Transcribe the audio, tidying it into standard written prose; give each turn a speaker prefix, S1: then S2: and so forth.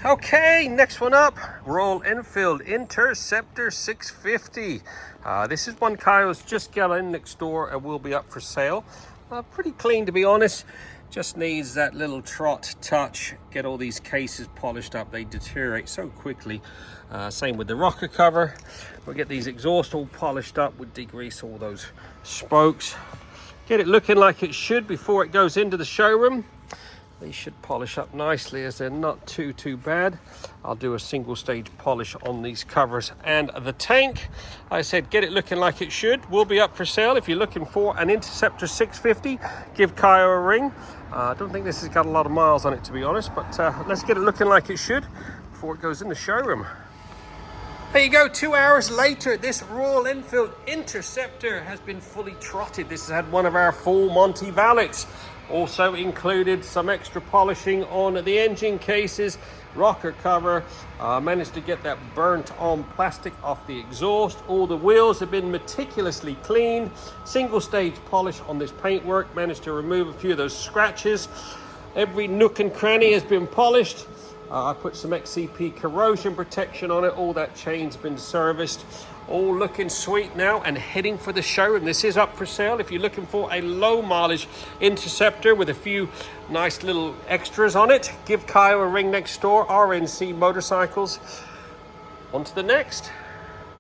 S1: Okay, next one up, Royal Enfield Interceptor 650. This is one Kyle's just got in next door and will be up for sale. Pretty clean, to be honest. Just needs that little Trott touch. Get all these cases polished up. They deteriorate so quickly. Same with the rocker cover. We'll get these exhausts all polished up. We'll degrease all those spokes. Get it looking like it should before it goes into the showroom. They should polish up nicely as they're not too bad. I'll do a single stage polish on these covers and the tank. I said get it looking like it should. Will be up for sale. If you're looking for an Interceptor 650, give Kyle a ring. I don't think this has got a lot of miles on it, to be honest, but let's get it looking like it should before it goes in the showroom. There you go, 2 hours later, this Royal Enfield Interceptor has been fully trotted. This has had one of our full Monty Valets. Also included some extra polishing on the engine cases, rocker cover. Managed to get that burnt on plastic off the exhaust. All the wheels have been meticulously cleaned. Single stage polish on this paintwork. Managed to remove a few of those scratches. Every nook and cranny has been polished. I put some XCP corrosion protection on it. All that chain's been serviced. All looking sweet now and heading for the showroom. This is up for sale. If you're looking for a low mileage Interceptor with a few nice little extras on it, give Kyle a ring next door. RNC Motorcycles. On to the next.